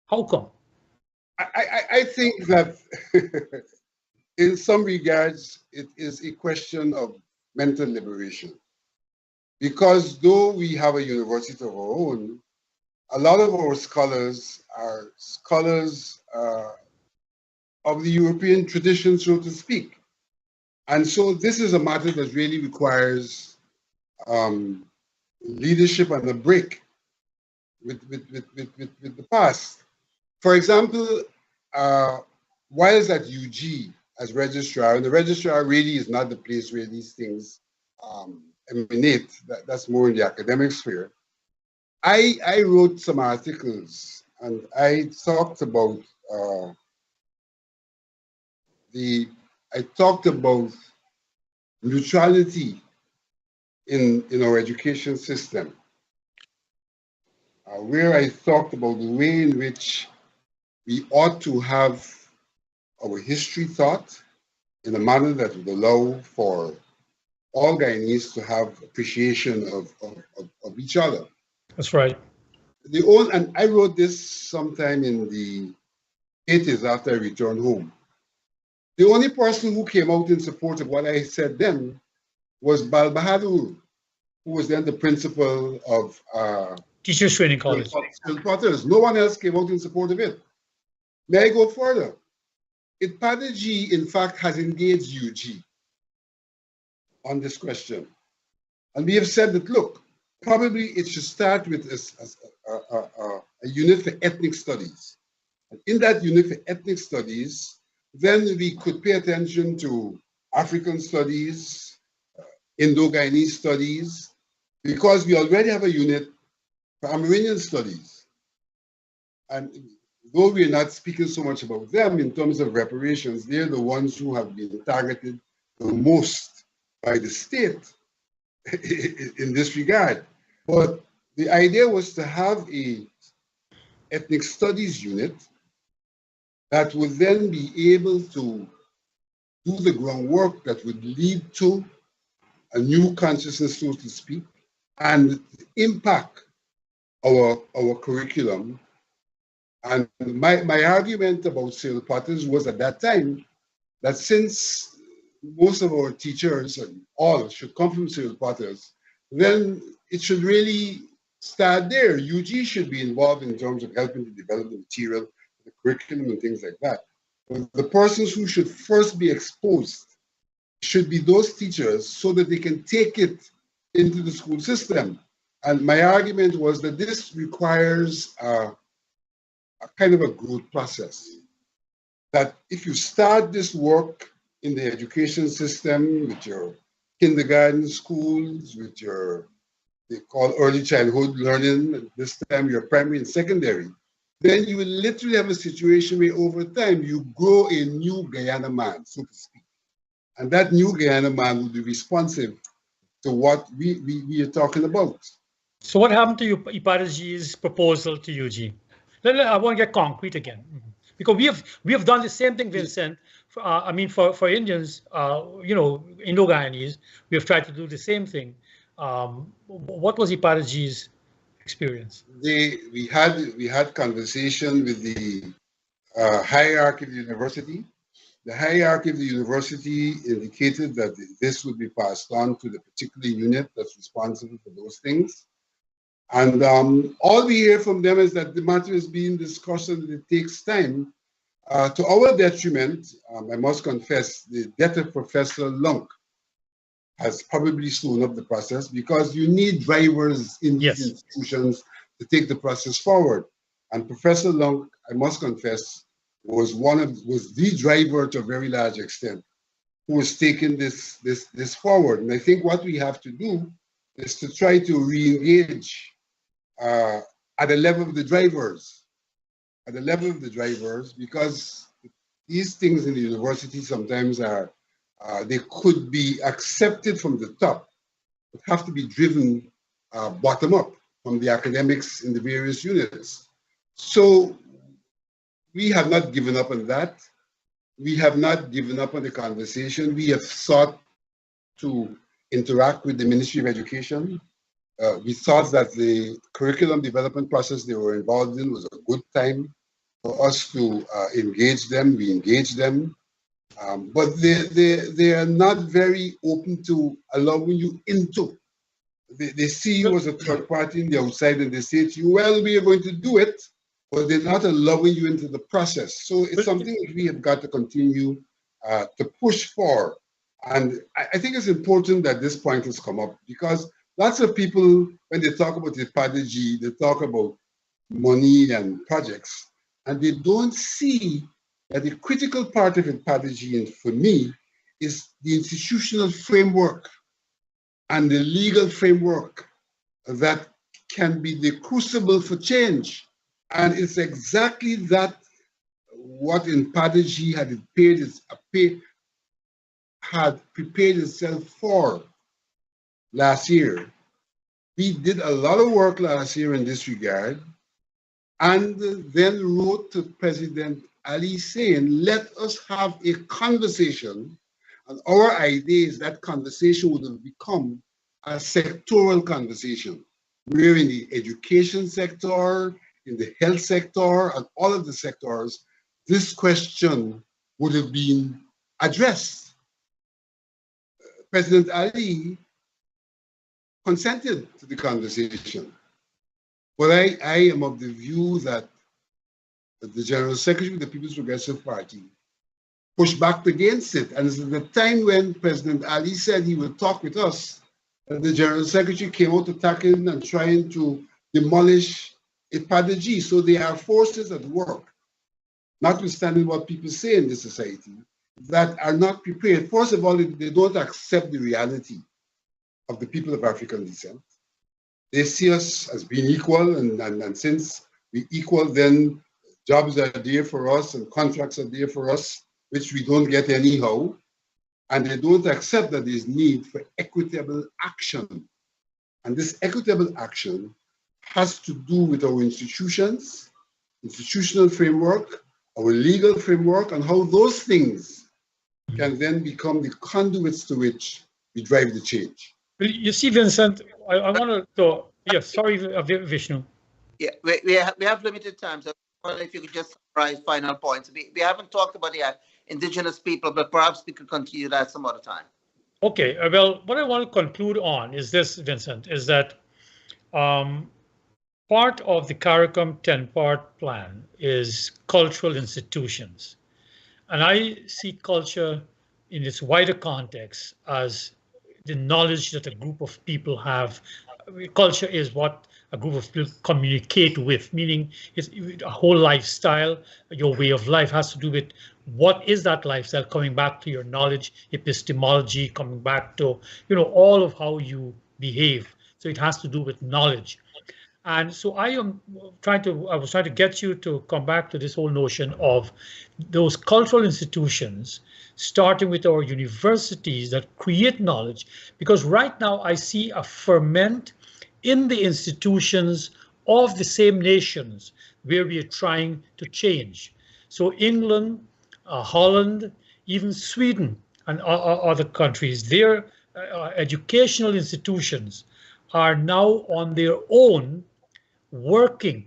How come? I think that in some regards, it is a question of mental liberation. Because though we have a university of our own, a lot of our scholars are scholars of the European tradition, so to speak. And so this is a matter that really requires leadership and a break with the past. For example, whilst at UG as registrar, and the registrar really is not the place where these things emanate, that's more in the academic sphere. I wrote some articles and I talked about neutrality in our education system, where I talked about the way in which we ought to have our history taught in a manner that would allow for all Guyanese to have appreciation of each other. That's right. And I wrote this sometime in the 80s after I returned home. The only person who came out in support of what I said then was Bal Bahadur, who was then the principal of Teachers Training College. Potters. No one else came out in support of it. May I go further? Ipadaji, in fact, has engaged UG on this question. And we have said that, look, probably it should start with a unit for ethnic studies. And in that unit for ethnic studies, then we could pay attention to African studies, Indo-Guyanese studies, because we already have a unit for Amerindian studies. And though we're not speaking so much about them in terms of reparations, they're the ones who have been targeted the most by the state in this regard. But the idea was to have a ethnic studies unit that would then be able to do the groundwork that would lead to a new consciousness, so to speak, and impact our curriculum. And my argument about Cyril Potters was at that time that since most of our teachers and all should come from Cyril Potters, then it should really start there. UG should be involved in terms of helping to develop the material, the curriculum and things like that. But the persons who should first be exposed should be those teachers so that they can take it into the school system. And my argument was that this requires a kind of a growth process. That if you start this work in the education system with your kindergarten schools, with your, they call early childhood learning, this time your primary and secondary, then you will literally have a situation where over time you grow a new Guyana man, so to speak. And that new Guyana man will be responsive to what we are talking about. So what happened to Ipadaji's proposal to UG? I want to get concrete again, because we have done the same thing, Vincent. For Indians, Indo-Guyanese, we have tried to do the same thing. What was Ipadaji's experience? We had conversation with the hierarchy of the university. The hierarchy of the university indicated that this would be passed on to the particular unit that's responsible for those things. And all we hear from them is that the matter is being discussed and it takes time. To our detriment, I must confess, the death of Professor Lunk has probably slowed up the process because you need drivers in these institutions to take the process forward. And Professor Lunk, I must confess, was the driver to a very large extent who was taking this forward. And I think what we have to do is to try to re-engage at the level of the drivers, because these things in the university sometimes are, they could be accepted from the top, but have to be driven bottom up from the academics in the various units. So we have not given up on that. We have not given up on the conversation. We have sought to interact with the Ministry of Education. We thought that the curriculum development process they were involved in was a good time for us to engage them. We engaged them, but they are not very open to allowing you into. They see you as a third party in the outside and they say to you, well, we are going to do it, but they're not allowing you into the process. So it's something that we have got to continue to push for. And I think it's important that this point has come up, because lots of people, when they talk about the strategy, they talk about money and projects, and they don't see that the critical part of strategy, and for me, is the institutional framework and the legal framework that can be the crucible for change. And it's exactly that what in strategy had prepared itself for last year. We did a lot of work last year in this regard, and then wrote to President Ali saying, let us have a conversation. And our idea is that conversation would have become a sectoral conversation, where in the education sector, in the health sector, and all of the sectors, this question would have been addressed. President Ali consented to the conversation. But I am of the view that the General Secretary of the People's Progressive Party pushed back against it. And at the time when President Ali said he would talk with us, the General Secretary came out attacking and trying to demolish IPADG. So there are forces at work, notwithstanding what people say in this society, that are not prepared. First of all, they don't accept the reality of the people of African descent. They see us as being equal, and since we equal, then jobs are there for us and contracts are there for us, which we don't get anyhow. And they don't accept that there's need for equitable action. And this equitable action has to do with our institutions, institutional framework, our legal framework, and how those things can then become the conduits to which we drive the change. You see, Vincent, I want to, yes, sorry, Vishnu. Yeah, we have limited time, so I wonder if you could just summarize final points. We haven't talked about the indigenous people, but perhaps we could continue that some other time. Okay, well, what I want to conclude on is this, Vincent, is that part of the CARICOM 10-part plan is cultural institutions. And I see culture in its wider context as the knowledge that a group of people have. Culture is what a group of people communicate with, meaning it's a whole lifestyle. Your way of life has to do with what is that lifestyle, coming back to your knowledge, epistemology, coming back to, all of how you behave. So it has to do with knowledge. And so I was trying to get you to come back to this whole notion of those cultural institutions, starting with our universities that create knowledge, because right now I see a ferment in the institutions of the same nations where we are trying to change. So England, Holland, even Sweden and other countries, their educational institutions are now on their own working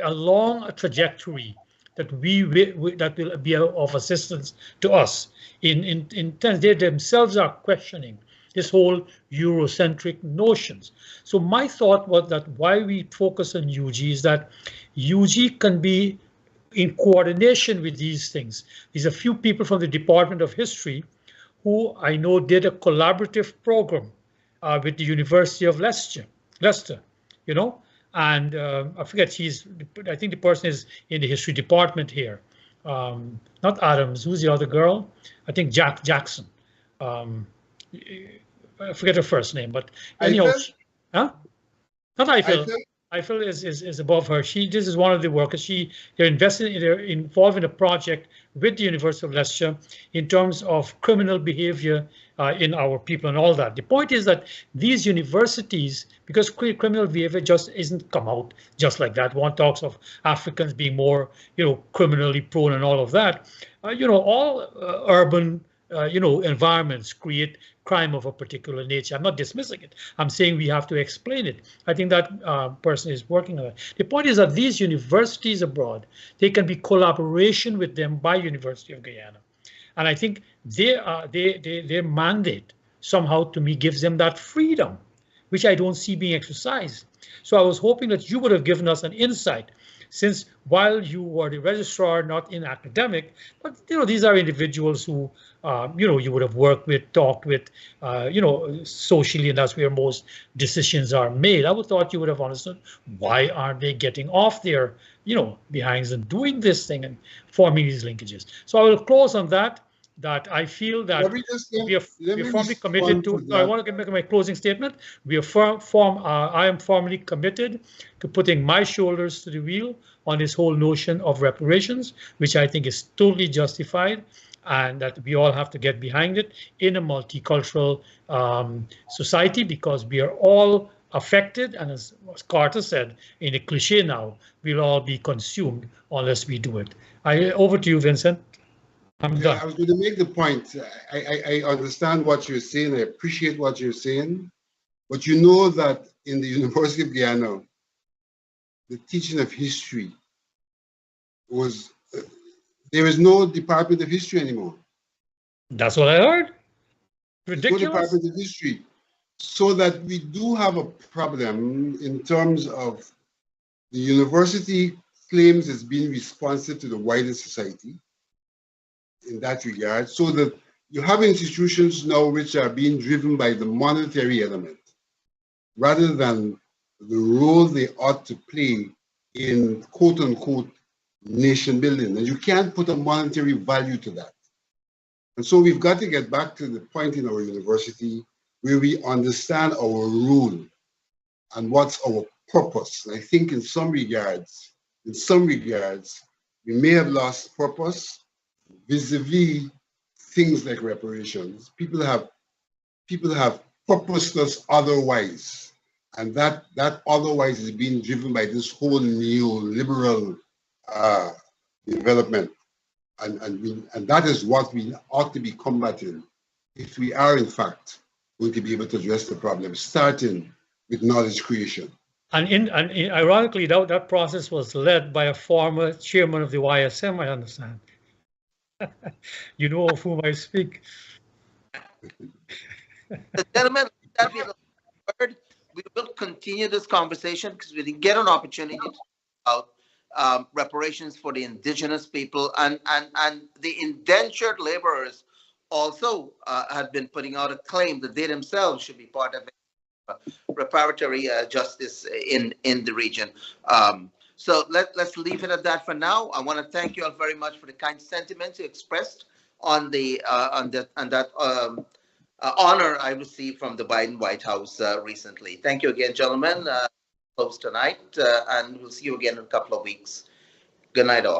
along a trajectory that that will be of assistance to us. In terms, they themselves are questioning this whole Eurocentric notions. So my thought was that why we focus on UG is that UG can be in coordination with these things. There's a few people from the Department of History who I know did a collaborative program with the University of Leicester, and I forget, I think the person is in the history department here. Not Adams, who's the other girl? I think Jackson. I forget her first name, but anyhow, huh? Not Eiffel. Eiffel is above her. This is one of the workers. They're involved in a project with the University of Leicester in terms of criminal behavior in our people and all that. The point is that these universities, because criminal behavior just isn't come out just like that. One talks of Africans being more, criminally prone and all of that. All urban, environments create crime of a particular nature. I'm not dismissing it. I'm saying we have to explain it. I think that person is working on it. The point is that these universities abroad, they can be collaboration with them by University of Guyana. And I think their mandate somehow to me gives them that freedom which I don't see being exercised. So I was hoping that you would have given us an insight, since while you were the registrar, not in academic, but these are individuals who you would have worked with, talked with, socially, and that's where most decisions are made. I would thought you would have understood why aren't they getting off their behinds and doing this thing and forming these linkages. So I will close on that. That I feel that we are firmly committed to. I want to make my closing statement. We are I am firmly committed to putting my shoulders to the wheel on this whole notion of reparations, which I think is totally justified, and that we all have to get behind it in a multicultural society, because we are all affected, and as Carter said, in a cliche now, we'll all be consumed unless we do it. Over to you, Vincent. I'm done. I was going to make the point. I understand what you're saying. I appreciate what you're saying. But you know that in the University of Guyana, the teaching of history was, there is no Department of History anymore. That's what I heard. Ridiculous. No Department of History. So that we do have a problem in terms of the university claims as being responsive to the wider society in that regard, so that you have institutions now which are being driven by the monetary element rather than the role they ought to play in quote unquote nation building. And you can't put a monetary value to that. And so we've got to get back to the point in our university where we understand our role and what's our purpose. And I think in some regards, we may have lost purpose vis-a-vis things like reparations. People have purposed us otherwise, and that otherwise is being driven by this whole neoliberal development, and that is what we ought to be combating if we are in fact going to be able to address the problem, starting with knowledge creation. And ironically, that process was led by a former chairman of the YSM, I understand. You know of whom I speak. Gentlemen, that be the word. We will continue this conversation because we didn't get an opportunity to talk about reparations for the indigenous people, and the indentured laborers also have been putting out a claim that they themselves should be part of reparatory justice in the region. So let's leave it at that for now. I want to thank you all very much for the kind sentiments you expressed on that honor I received from the Biden White House recently. Thank you again, gentlemen. Close tonight, and we'll see you again in a couple of weeks. Good night, all.